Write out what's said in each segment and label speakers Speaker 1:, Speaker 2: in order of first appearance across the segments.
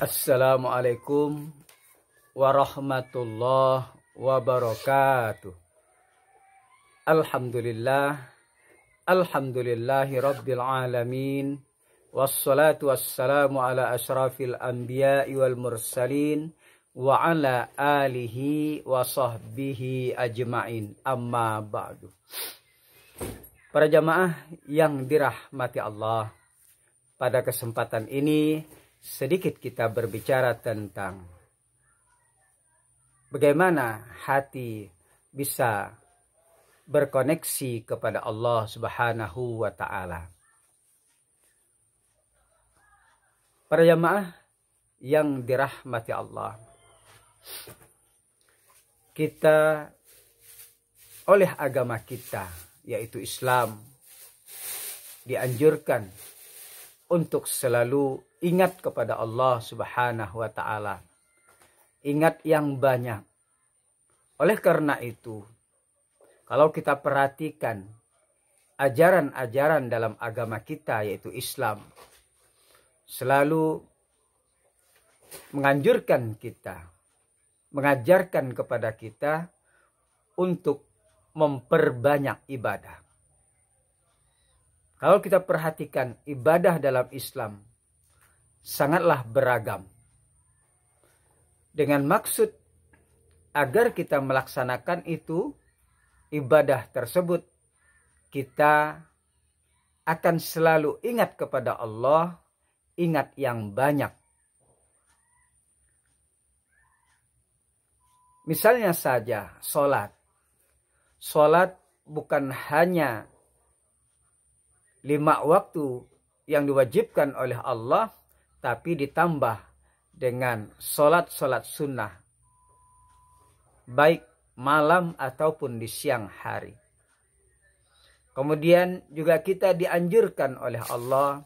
Speaker 1: Assalamualaikum warahmatullahi wabarakatuh. Alhamdulillahi rabbil alamin. Wassalatu wassalamu ala ashrafil anbiya'i wal mursalin wa ala alihi wa sahbihi ajma'in. Amma ba'du. Para jamaah yang dirahmati Allah, pada kesempatan ini sedikit kita berbicara tentang bagaimana hati bisa berkoneksi kepada Allah Subhanahu wa Ta'ala. Para jamaah yang dirahmati Allah, kita oleh agama kita yaitu Islam dianjurkan untuk selalu ingat kepada Allah Subhanahu wa Ta'ala. Ingat yang banyak. Oleh karena itu, kalau kita perhatikan ajaran-ajaran dalam agama kita yaitu Islam, selalu menganjurkan kita, mengajarkan kepada kita untuk memperbanyak ibadah. Kalau kita perhatikan ibadah dalam Islam sangatlah beragam. Dengan maksud agar kita melaksanakan itu, ibadah tersebut, kita akan selalu ingat kepada Allah, ingat yang banyak. Misalnya saja sholat. Sholat bukan hanya 5 waktu yang diwajibkan oleh Allah, tapi ditambah dengan sholat-sholat sunnah, baik malam ataupun di siang hari. Kemudian juga kita dianjurkan oleh Allah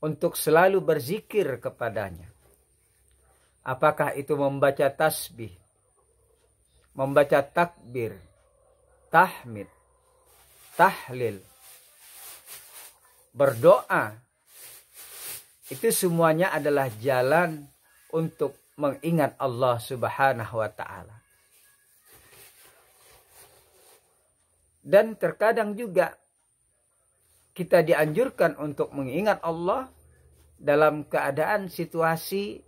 Speaker 1: untuk selalu berzikir kepadanya. Apakah itu membaca tasbih, membaca takbir, tahmid, tahlil, berdoa, itu semuanya adalah jalan untuk mengingat Allah Subhanahu wa Ta'ala. Dan terkadang juga kita dianjurkan untuk mengingat Allah dalam keadaan situasi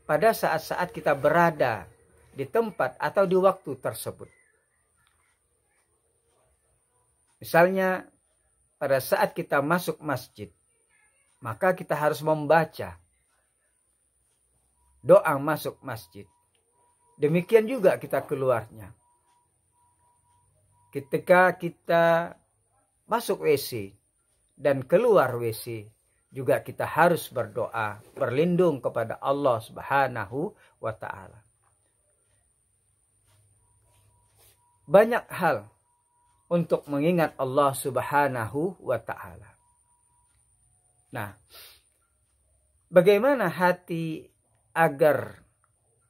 Speaker 1: pada saat-saat kita berada di tempat atau di waktu tersebut. Misalnya pada saat kita masuk masjid, maka kita harus membaca doa masuk masjid. Demikian juga kita keluarnya. Ketika kita masuk WC dan keluar WC, juga kita harus berdoa, berlindung kepada Allah Subhanahu wa Ta'ala. Banyak hal untuk mengingat Allah Subhanahu wa Ta'ala. Nah, bagaimana hati agar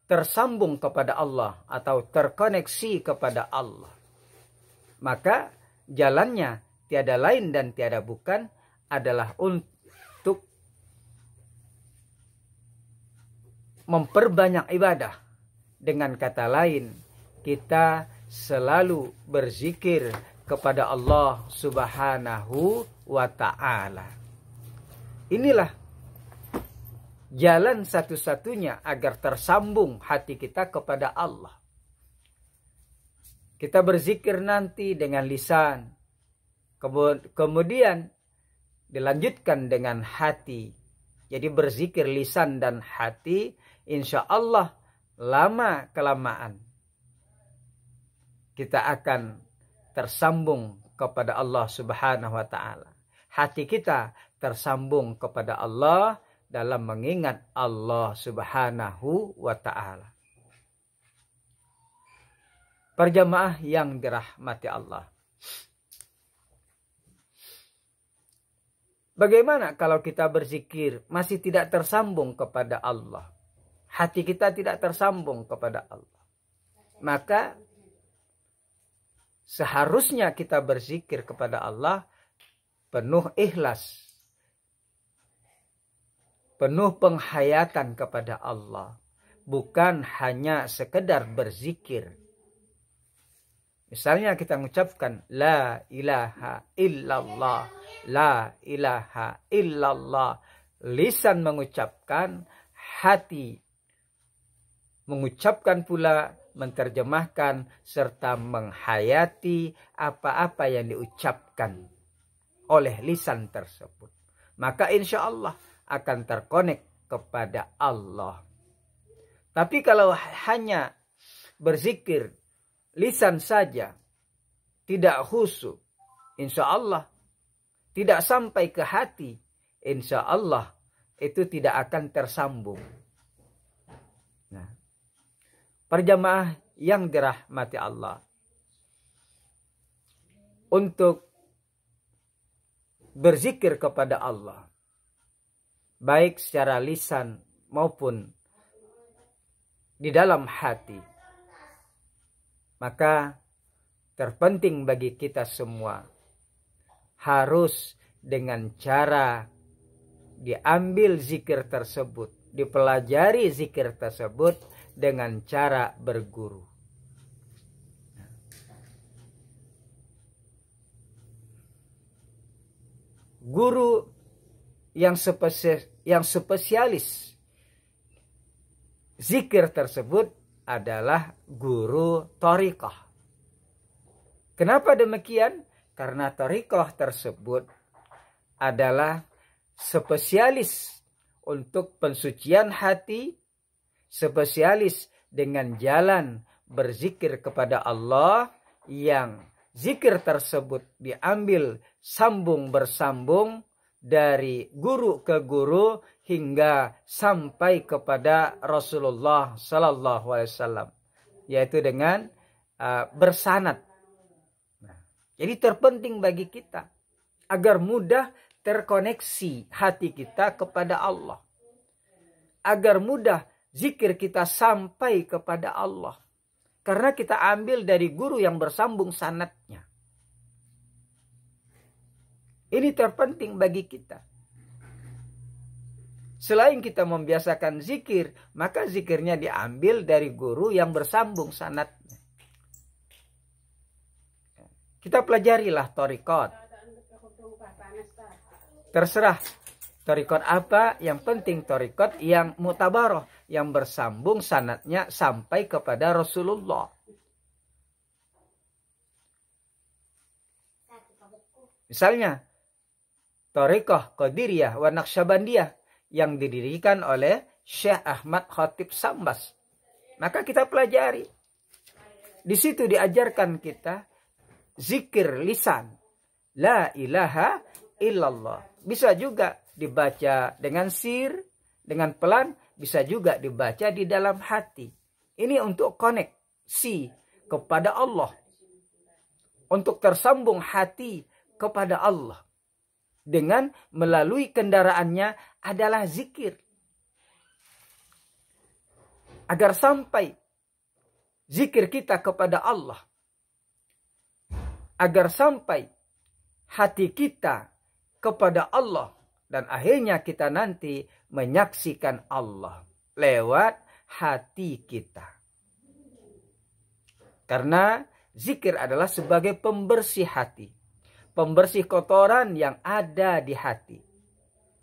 Speaker 1: tersambung kepada Allah atau terkoneksi kepada Allah? Maka jalannya tiada lain dan tiada bukan adalah untuk memperbanyak ibadah. Dengan kata lain, kita selalu berzikir kepada Allah Subhanahu wa Ta'ala. Inilah jalan satu-satunya agar tersambung hati kita kepada Allah. Kita berzikir nanti dengan lisan, kemudian dilanjutkan dengan hati. Jadi berzikir lisan dan hati, insya Allah lama kelamaan kita akan tersambung kepada Allah Subhanahu wa Ta'ala. Hati kita tersambung kepada Allah dalam mengingat Allah Subhanahu wa Ta'ala. Perjamaah yang dirahmati Allah, bagaimana kalau kita berzikir masih tidak tersambung kepada Allah? Hati kita tidak tersambung kepada Allah. Maka seharusnya kita berzikir kepada Allah penuh ikhlas, penuh penghayatan kepada Allah, bukan hanya sekedar berzikir. Misalnya kita mengucapkan la ilaha illallah, la ilaha illallah. Lisan mengucapkan, hati mengucapkan pula, menerjemahkan, serta menghayati apa-apa yang diucapkan oleh lisan tersebut. Maka insya Allah akan terkonek kepada Allah. Tapi kalau hanya berzikir lisan saja, tidak khusyuk, insya Allah tidak sampai ke hati, insya Allah itu tidak akan tersambung. Nah, perjamaah yang dirahmati Allah, untuk berzikir kepada Allah, baik secara lisan maupun di dalam hati, maka terpenting bagi kita semua harus dengan cara diambil zikir tersebut, dipelajari zikir tersebut dengan cara berguru. Guru yang spesialis zikir tersebut adalah guru thariqah. Kenapa demikian? Karena thariqah tersebut adalah spesialis untuk pensucian hati, spesialis dengan jalan berzikir kepada Allah, yang zikir tersebut diambil sambung bersambung dari guru ke guru hingga sampai kepada Rasulullah Sallallahu Alaihi Wasallam, yaitu dengan bersanad. Nah, jadi terpenting bagi kita agar mudah terkoneksi hati kita kepada Allah, agar mudah zikir kita sampai kepada Allah, karena kita ambil dari guru yang bersambung sanadnya. Ini terpenting bagi kita. Selain kita membiasakan zikir, maka zikirnya diambil dari guru yang bersambung sanadnya. Kita pelajarilah thariqat. Terserah thariqat apa, yang penting thariqat yang mutabaroh, yang bersambung sanadnya sampai kepada Rasulullah. Misalnya thariqah Qadiriyah wa Naqsyabandiyah yang didirikan oleh Syekh Ahmad Khatib Sambas, maka kita pelajari. Di situ diajarkan kita zikir lisan, la ilaha illallah. Bisa juga dibaca dengan sir, dengan pelan, bisa juga dibaca di dalam hati. Ini untuk koneksi kepada Allah, untuk tersambung hati kepada Allah dengan melalui kendaraannya adalah zikir, agar sampai zikir kita kepada Allah, agar sampai hati kita kepada Allah, dan akhirnya kita nanti menyaksikan Allah lewat hati kita. Karena zikir adalah sebagai pembersih hati, pembersih kotoran yang ada di hati.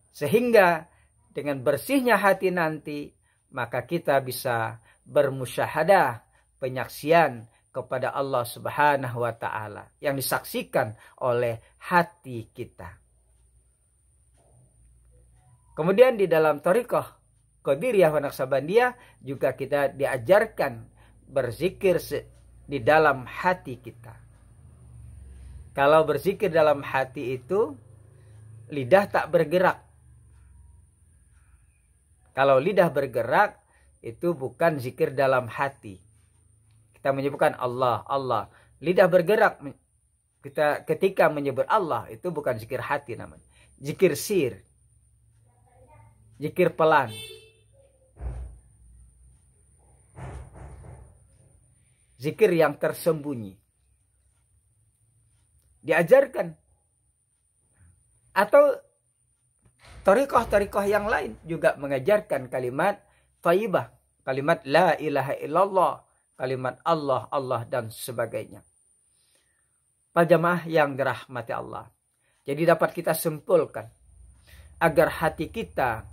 Speaker 1: Sehingga dengan bersihnya hati nanti, maka kita bisa bermusyahadah, penyaksian kepada Allah Subhanahu wa Ta'ala yang disaksikan oleh hati kita. Kemudian di dalam thariqah Qadiriyah wa Naqsyabandiyah juga kita diajarkan berzikir di dalam hati kita. Kalau berzikir dalam hati itu, lidah tak bergerak. Kalau lidah bergerak, itu bukan zikir dalam hati. Kita menyebutkan Allah, Allah. Lidah bergerak kita ketika menyebut Allah, itu bukan zikir hati namanya. Zikir sir. Zikir pelan. Zikir yang tersembunyi. Diajarkan. Atau Thariqah-thariqah yang lain juga mengajarkan kalimat thayyibah, kalimat la ilaha illallah, kalimat Allah, Allah dan sebagainya. Para jamaah yang dirahmati Allah. Jadi dapat kita simpulkan agar hati kita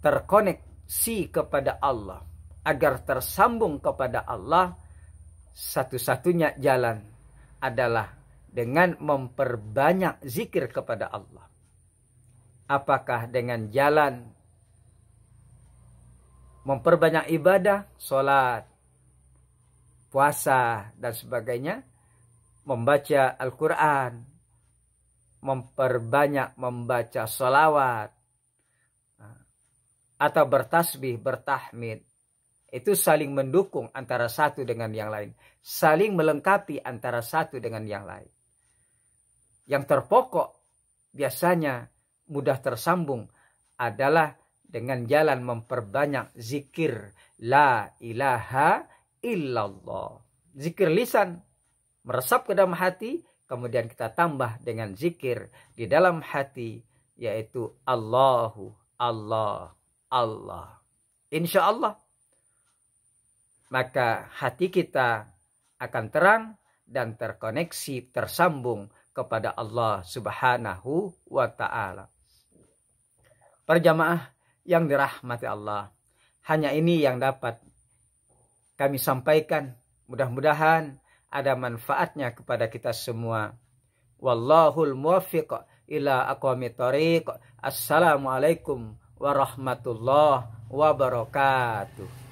Speaker 1: terkoneksi kepada Allah, agar tersambung kepada Allah, satu-satunya jalan adalah dengan memperbanyak zikir kepada Allah. Apakah dengan jalan memperbanyak ibadah, sholat, puasa, dan sebagainya, membaca Al-Quran, memperbanyak membaca sholawat, atau bertasbih, bertahmid. Itu saling mendukung antara satu dengan yang lain. Saling melengkapi antara satu dengan yang lain. Yang terpokok biasanya mudah tersambung adalah dengan jalan memperbanyak zikir la ilaha illallah. Zikir lisan meresap ke dalam hati, kemudian kita tambah dengan zikir di dalam hati, yaitu Allahu, Allah, Allah. Insya Allah, maka hati kita akan terang dan terkoneksi, tersambung kepada Allah Subhanahu wa Ta'ala. Para jamaah yang dirahmati Allah, hanya ini yang dapat kami sampaikan. Mudah-mudahan ada manfaatnya kepada kita semua. Wallahul muwaffiq ila aqwamit thoriq. Assalamualaikum warahmatullahi wabarakatuh.